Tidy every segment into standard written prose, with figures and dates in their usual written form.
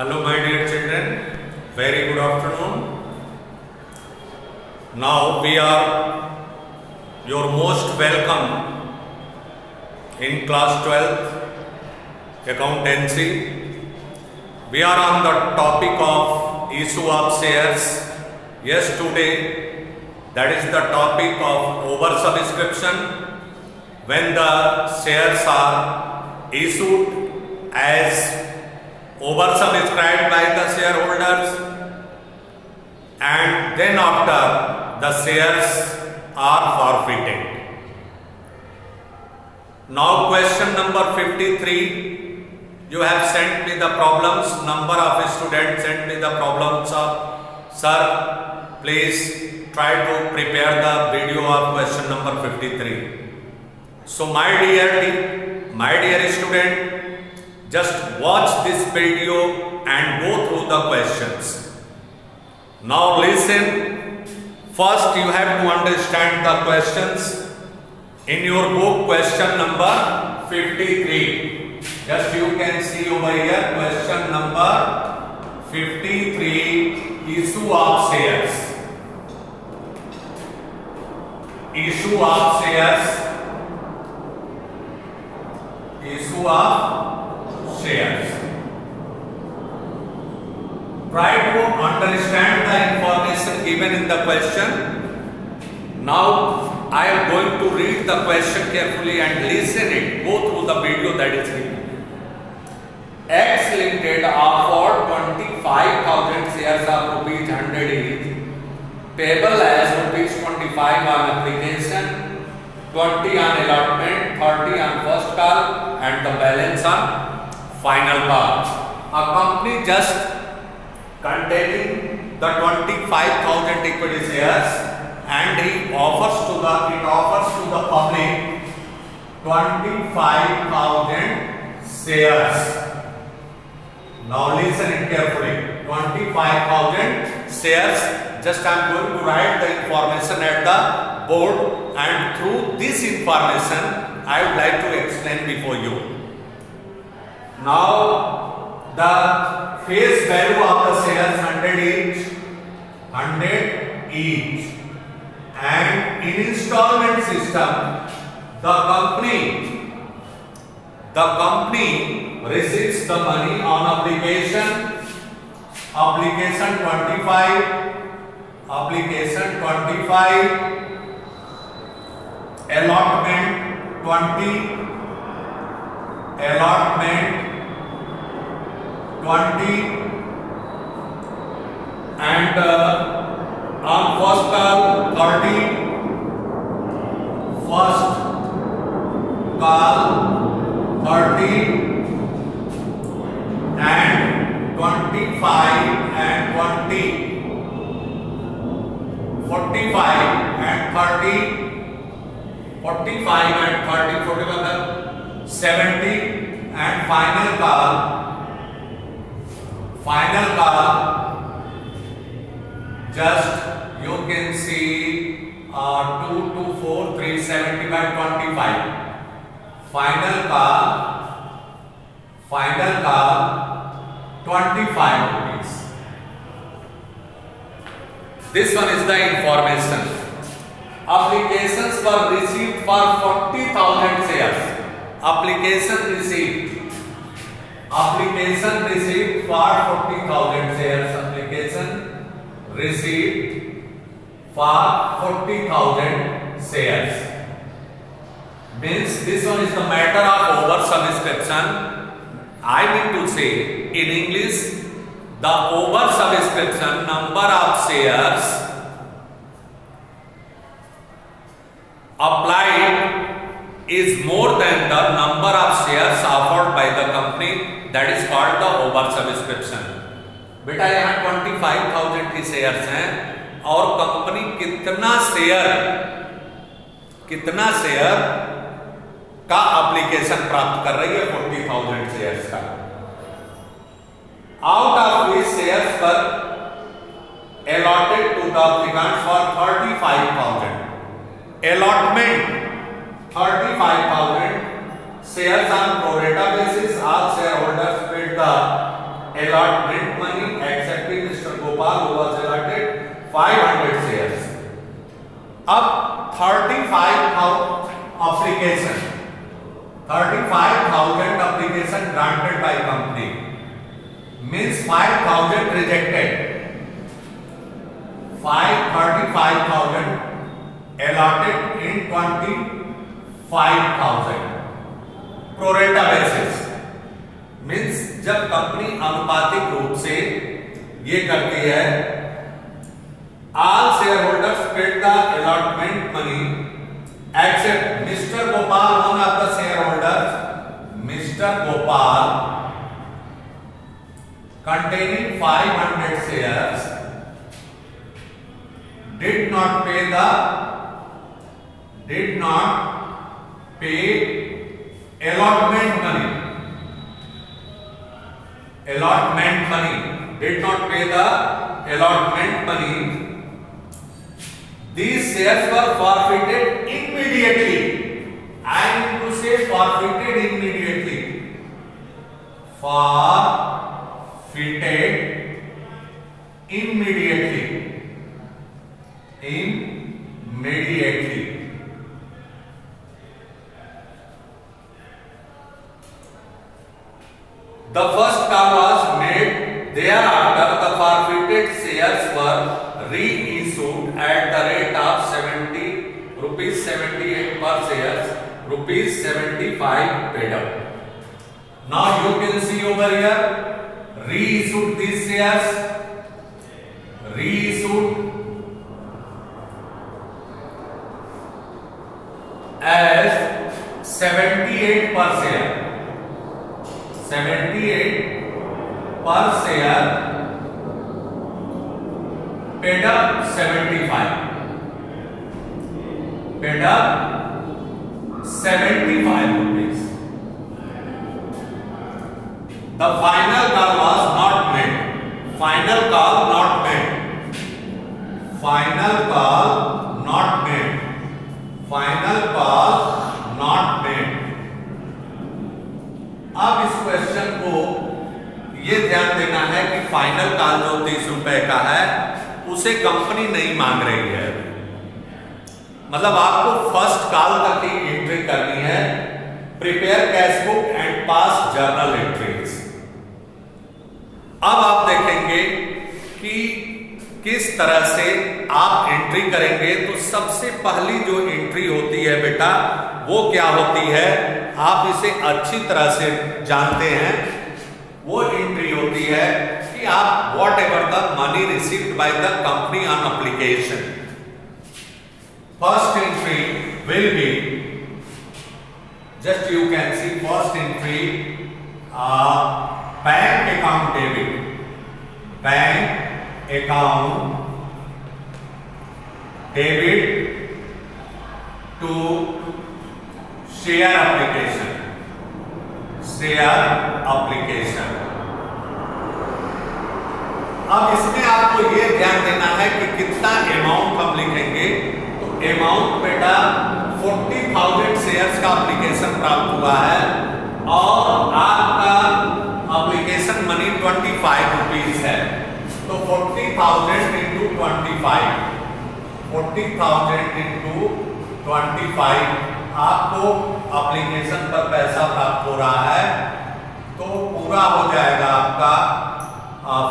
Hello, my dear children. Very good afternoon. Now we are your most welcome in class 12th accountancy. We are on the topic of issue of shares. Yes, today that is the topic of oversubscription. When the shares are issued as oversubscribed by the shareholders, and then after the shares are forfeited. Now question number 53, you have sent me the problems, number of students sent me the problems of, sir, please try to prepare the video of question number 53. So my dear student, just watch this video and go through the questions. Now listen. First you have to understand the questions. In your book, question number 53. Just you can see over here, question number 53, issue of shares. Issue of shares. Issue of shares. Try to understand the information given in the question. Now I am going to read the question carefully and listen it. Go through the video that is given. X Limited offered 25,000 shares of rupees 100 each, payable as rupees 25 on application, 20 on allotment, 30 on first call, and the balance on final call. A company just containing the 25,000 equity shares, and it offers to the public 25,000 shares. Now listen it carefully. 25,000 shares. Just I am going to write the information at the board, and through this information I would like to explain before you. Now the face value of the shares 100 each, and in installment system the company receives the money on application 25, allotment 20, and on first call 30, and 25 and 20, 45 and 30, 45 and 30, 41, 70, and final call, just you can see 2 to 4, 3, 75, 25. Final call 25 rupees. This one is the information. Applications were received for 40,000 shares. Application received for 40,000 shares. Application received for 40,000 shares. Means this one is the matter of oversubscription. I mean to say in English, the oversubscription number of shares applied is more than the number of shares offered by the company. That is called the oversubscription. बेटा यहाँ 25,000 की shares हैं और company कितना share का application प्राप्त कर रही है 40,000 शेयर्स का. आउट ऑफ दिस शेयर्स पर allotted to the applicant for 35,000. Allotment 35,000 shares on pro rata basis. All shareholders paid the allotment money accepting Mr. Gopal who was allotted 500 shares. अब 35,000 application granted by company means 5,000 rejected. 35,000 allotted in 25,000 pro rata basis means जब company अनुपातिक रूप से ये करती है, all shareholders paid the allotment money except Mr. Gopal, one of the shareholders, Mr. Gopal, containing 500 shares, did not pay allotment money. Did not pay the allotment money. These shares were forfeited immediately. I need to say forfeited immediately. Forfeited immediately. The first call was made. Thereafter, the forfeited shares were reissued at the rate of rupees 78 per shares, rupees 75 paid up. Now you can see over here, reissued these shares, reissued as 78 per share. 78 per share, paid up 75. Paid up 75 rupees. The final call was not made. Final call not made. Final call not made. Final call not made. अब इस question को ये ध्यान देना है कि final call जो 30 रुपए का है उसे कंपनी नहीं मांग रही है, मतलब आपको फर्स्ट कॉल तक ही एंट्री करनी है। Prepare cash book and pass journal entries. अब आप देखेंगे कि किस तरह से आप एंट्री करेंगे। तो सबसे पहली जो एंट्री होती है बेटा वो क्या होती है, आप इसे अच्छी तरह से जानते हैं। वो एंट्री होती है कि आप whatever the money received by the company on application, first entry will be, just you can see first entry bank account debit, bank account debit to share application, share application. अब इसमें आपको ये ध्यान देना है कि कितना amount हम लिखेंगे। तो अमाउंट बेटा 40,000 शेयर्स का एप्लीकेशन प्राप्त हुआ है और आपका एप्लीकेशन मनी 25 रुपीज है। तो 40,000 इंटू 25, 40,000 इंटू 25 आपको एप्लीकेशन पर पैसा प्राप्त हो रहा है। तो पूरा हो जाएगा आपका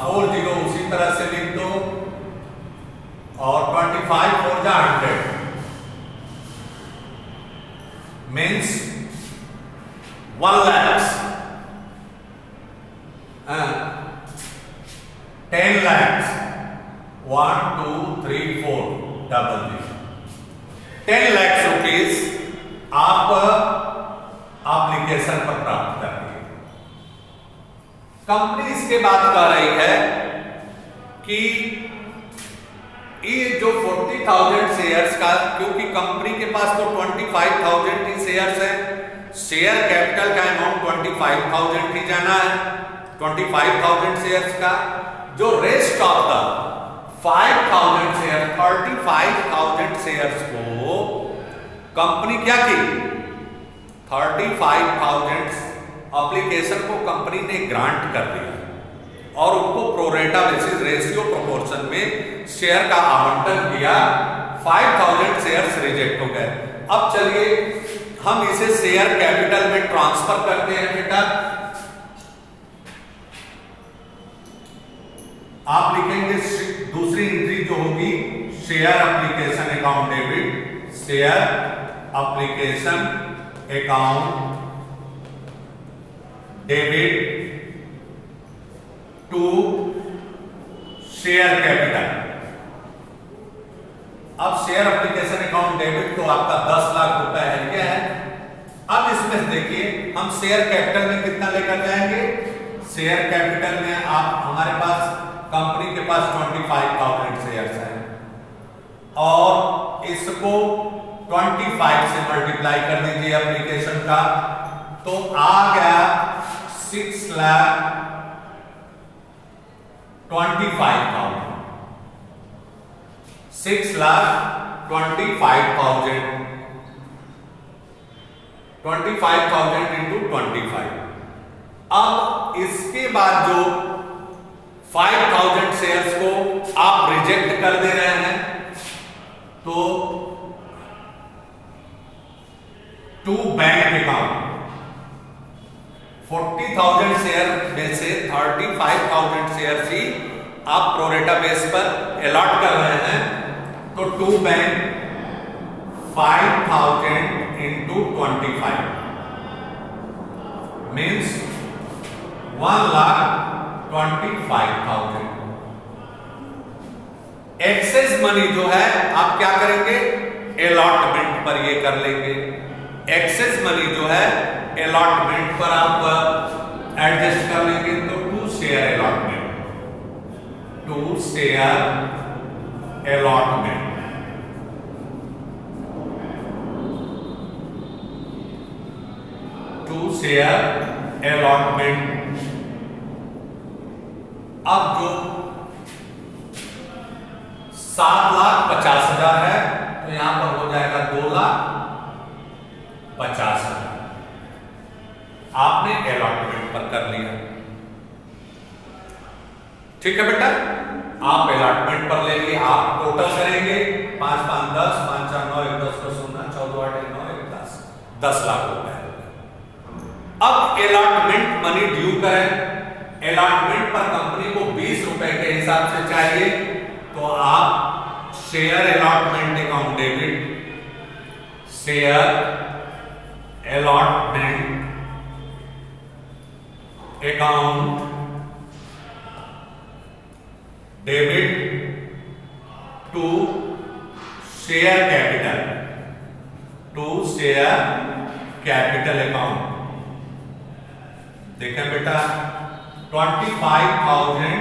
40 उसी तरह से लिख दो और 25 4 जा 100 means 1 lakhs, 10 lakhs, 1 2 3 4 double 10 lakhs rupees आप एप्लीकेशन पर प्राप्त करती है। कंपनी इसके बाद कह रही है कि ये जो 40,000 शेयर्स का, क्योंकि कंपनी के पास तो 25,000 ही शेयर्स है, शेयर कैपिटल का अमाउंट 25,000 ही जाना है, 25,000 शेयर्स का। जो rest of the 5,000 share, 35,000 shares को कंपनी क्या की, 35,000 एप्लीकेशन को कंपनी ने ग्रांट कर दिया। और उनको प्रोरेटा बेसिस रेशियो प्रोपोर्शन में शेयर का आवंटन किया, 5000 शेयर्स रिजेक्ट हो गए। अब चलिए हम इसे शेयर कैपिटल में ट्रांसफर करते हैं बेटा। आप लिखेंगे दूसरी एंट्री जो होगी share application account debit, share application account debit to share capital. अब शेयर एप्लीकेशन अकाउंट डेबिट तो आपका 10 लाख रुपए है, क्या है। अब इसमें देखिए हम शेयर कैपिटल में कितना लेकर जाएंगे। शेयर कैपिटल में आप हमारे पास कंपनी के पास 25,000 शेयर्स हैं और इसको 25 से मल्टीप्लाई कर दीजिए एप्लीकेशन का, तो आ गया 6,25,000। 6,25,000 25,000 इंटू 25। अब इसके बाद जो 5,000 शेयर्स को आप रिजेक्ट कर दे रहे हैं, तो टू बैंक अकाउंट 40,000 शेयर में से 35,000 शेयर ही आप प्रोरेटा बेस पर अलॉट कर रहे हैं, तो to bank 5,000 into 25 means 1,25,000। Excess money जो है आप क्या करेंगे, अलॉटमेंट पर ये कर लेंगे। एक्सेस मनी जो है अलॉटमेंट पर आप एडजस्ट कर लेंगे, तो to share allotment, to share allotment. To share allotment. अब जो 7,50,000 है, तो यहां पर हो जाएगा 2,50,000। आपने अलॉटमेंट पर कर लिया, ठीक है बेटा। आप अलॉटमेंट पर ले लिए, आप टोटल करेंगे 5 5 10 5 4 9 1 10 10 0 14 8 1 9 1 10 10 लाख रुपए। अब अलॉटमेंट मनी ड्यू करें। अलॉटमेंट पर कंपनी को 20 रुपए के हिसाब से चाहिए, तो आप share allotment account debit, share allotment account debit to share capital, to share capital account. देखें बेटा 25,000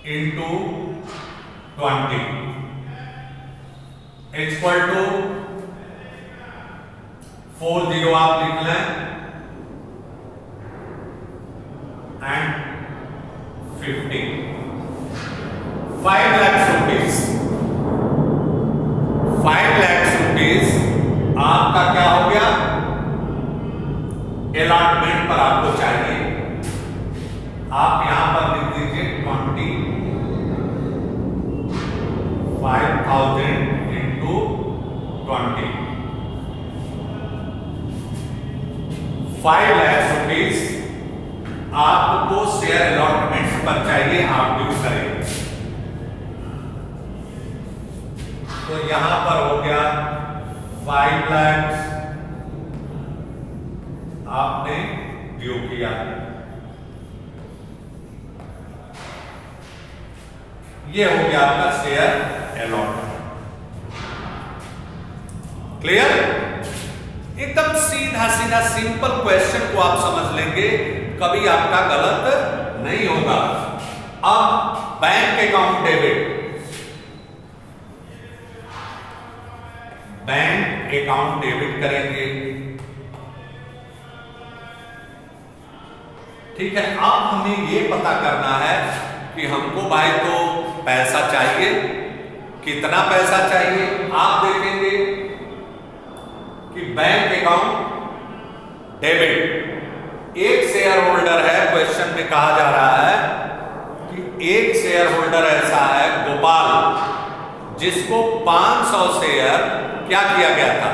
इंटू 20 इक्वल टू 40 आप लिख लें and 50 5 lakh rupees. 5 lakh rupees आपका क्या हो गया, अलॉटमेंट पर आपको चाहिए। आप यहां पर लिख दीजिए 25,000 इंटू 20 5 लाख रुपीज आपको शेयर अलॉटमेंट पर चाहिए, आप ड्यू करेंगे। तो यहां पर हो गया 5 लाख आपने ड्यू किया। ये हो गया आपका शेयर अलॉटमेंट। क्लियर? एकदम सीधा सीधा सिंपल क्वेश्चन को आप समझ लेंगे, कभी आपका गलत नहीं होगा। अब bank account debit, bank account debit करेंगे, ठीक है। अब हमें ये पता करना है कि हमको भाई तो पैसा चाहिए, कितना पैसा चाहिए। आप देखेंगे कि बैंक अकाउंट डेबिट, एक शेयर होल्डर है, कहा जा रहा है कि एक शेयर होल्डर ऐसा है गोपाल, जिसको 500 शेयर क्या किया गया था,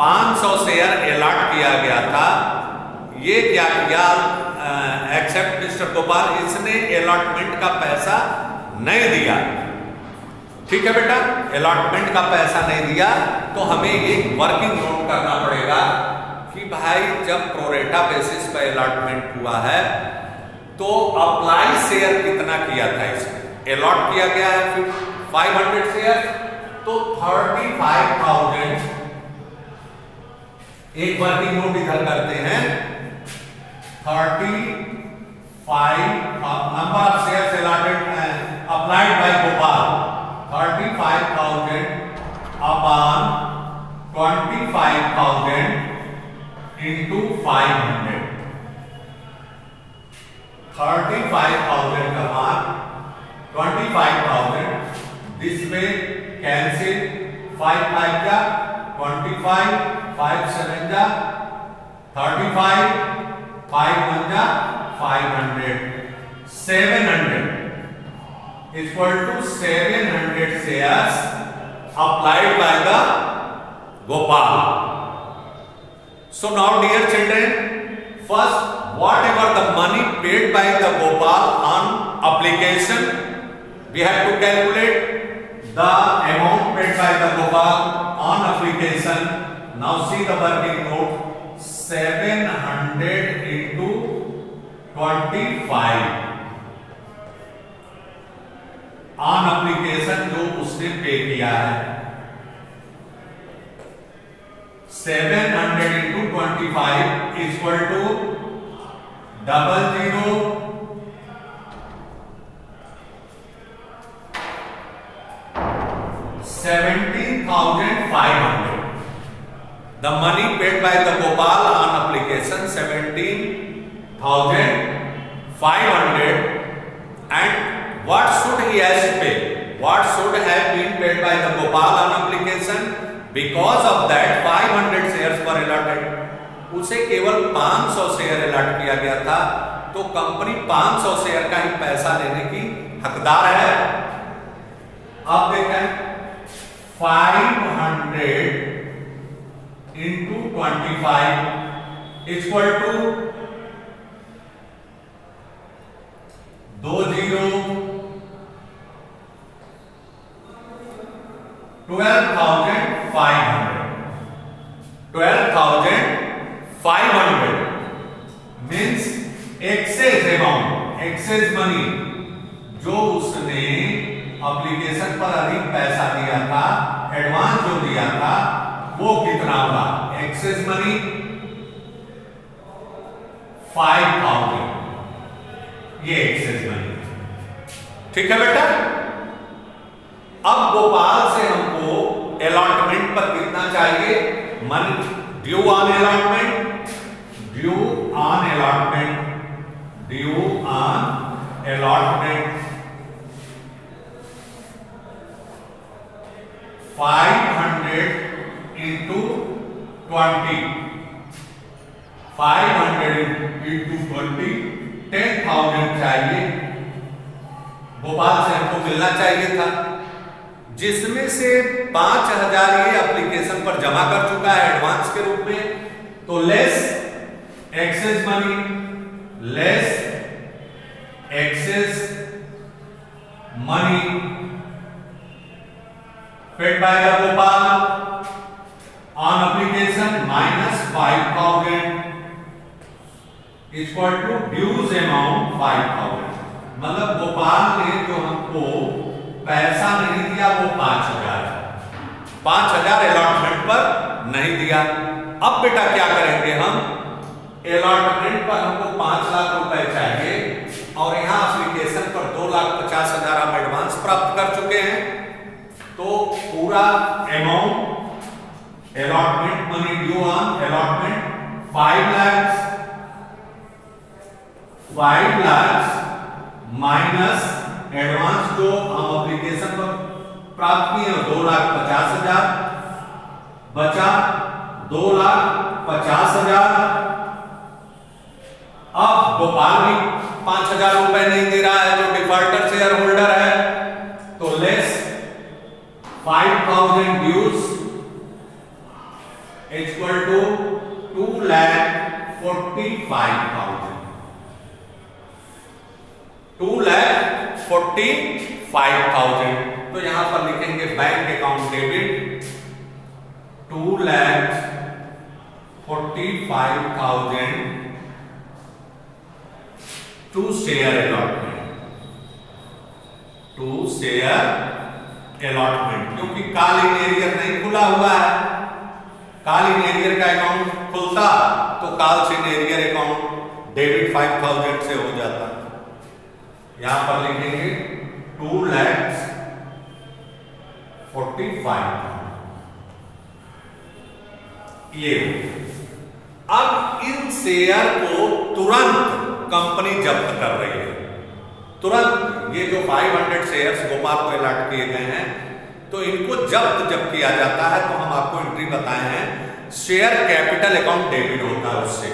500 शेयर अलॉट किया गया था। ये क्या किया, एक्सेप्ट मिस्टर गोपाल, इसने अलॉटमेंट का पैसा नहीं दिया। ठीक है बेटा, अलॉटमेंट का पैसा नहीं दिया तो हमें ये वर्किंग नोट करना पड़ेगा कि भाई जब प्रोरेटा बेसिस पर अलॉटमेंट हुआ है तो अप्लाई शेयर कितना किया था, इसमें अलॉट किया गया है 500 शेयर, तो 35,000। एक वर्किंग नोट इधर करते हैं, 35 number of shares allotted applied by Gopal, 35,000 upon 25,000 into 500, 35,000 upon 25,000, this way cancel, 5 5 जा 25, 5 7 जा 35, 5 1 जा 500, 700 equal to 700 shares applied by the Gopal. So now dear children, first whatever the money paid by the Gopal on application, we have to calculate the amount paid by the Gopal on application. Now see the working note, 700 into 25 on application जो उसने पे किया है, 700 into 25 equal to 00 17,500. The money paid by the Gopal on application 17,500, and what should he has pay? What should have been paid by the Gopal on application? Because of that 500 shares were allotted. उसे केवल 500 share allot किया गया था, तो company 500 share का ही पैसा लेने की हकदार है। अब देखें 500 into 25 equal to 12,500 means excess amount, excess money जो उसने एप्लीकेशन पर अधिक पैसा दिया था, एडवांस जो दिया था वो कितना होगा, एक्सेस मनी 5,000, ये एक्सेस मनी। ठीक है बेटा, अब गोपाल से हमको अलॉटमेंट पर कितना चाहिए, money due on allotment, due on allotment, due on allotment 500 into 20, 500 into 20 10,000 चाहिए, गोपाल से हमको मिलना चाहिए था, जिसमें से 5,000 ये एप्लीकेशन पर जमा कर चुका है एडवांस के रूप में, तो less excess money, less excess money paid by the Gopal on application minus 5,000 equal to dues amount 5,000। मतलब गोपाल ने जो हमको पैसा नहीं दिया वो 5,000 अलॉटमेंट पर नहीं दिया। अब बेटा क्या करेंगे हम, अलॉटमेंट पर हमको 5 लाख रुपए चाहिए और यहाँ एप्लीकेशन पर 2,50,000 हम एडवांस प्राप्त कर चुके हैं, तो पूरा amount allotment money due on allotment 5 lakh minus advance जो हम एप्लीकेशन पर प्राप्त किए 2,50,000 बचा 2,50,000। अब गोपाल भी 5,000 रुपए नहीं दे रहा है, जो डिफॉल्टर शेयर होल्डर है, तो लेस 5,000 ड्यूज इक्वल टू 2,45,000, 2,45,000। तो यहां पर लिखेंगे bank account debit 2,45,000 to share allotment, to share allotment, क्योंकि कॉल इन एरियर नहीं खुला हुआ है। कॉल इन एरियर का अकाउंट खुलता तो call in arrear account debit 5,000 से हो जाता। यहां पर लिखेंगे 2,45,000 ये। अब इन शेयर को तुरंत कंपनी जब्त कर रही है, तुरंत। ये जो 500 शेयर्स गोपाल को अलॉट किए गए हैं, तो इनको जब्त जब किया जाता है तो हम आपको एंट्री बताए हैं, शेयर कैपिटल अकाउंट डेबिट होता है उससे।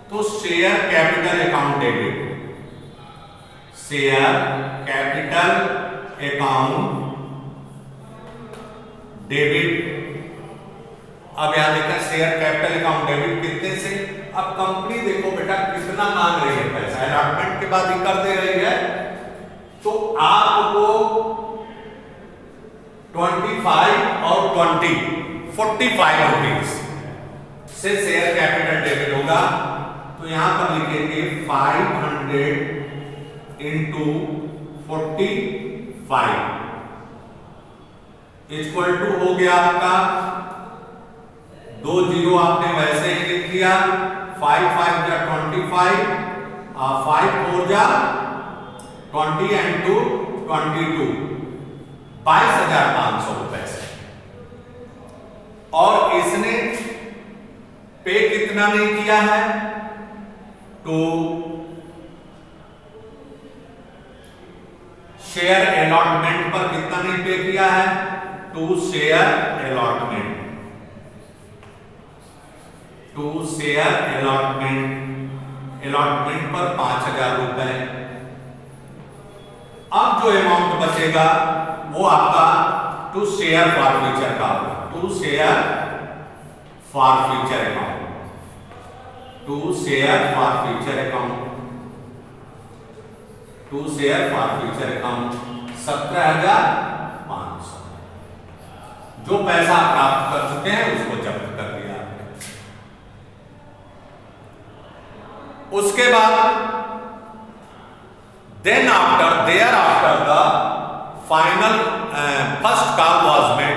तो share capital account debit, share capital account debit. अब यहां देखा शेयर कैपिटल अकाउंट डेबिट कितने से। अब कंपनी देखो बेटा कितना मांग रही है पैसा, अलॉटमेंट के बाद ही कर दे रही है, तो आपको 25 और 20 45 रुपीज से शेयर कैपिटल डेबिट होगा। तो यहां पर लिखेंगे 500 इंटू 45 इक्वल टू हो गया आपका 2 जीरो आपने वैसे ही लिख दिया, 5 5 जा 25, 5 4 जा 20 एंड 2 22, 22,500 रुपए से। और इसने पे कितना नहीं किया है, तो शेयर अलॉटमेंट पर कितना नहीं पे किया है, to share allotment, to share allotment, allotment पर 5,000 रुपए। अब जो अमाउंट बचेगा वो आपका टू शेयर फॉर फ्यूचर का होगा, to share forfeiture account, to share forfeiture account, to share forfeiture account 17,500। जो पैसा प्राप्त कर चुके हैं उसको जब्त कर दिया आपने। उसके बाद then after thereafter the final first call was made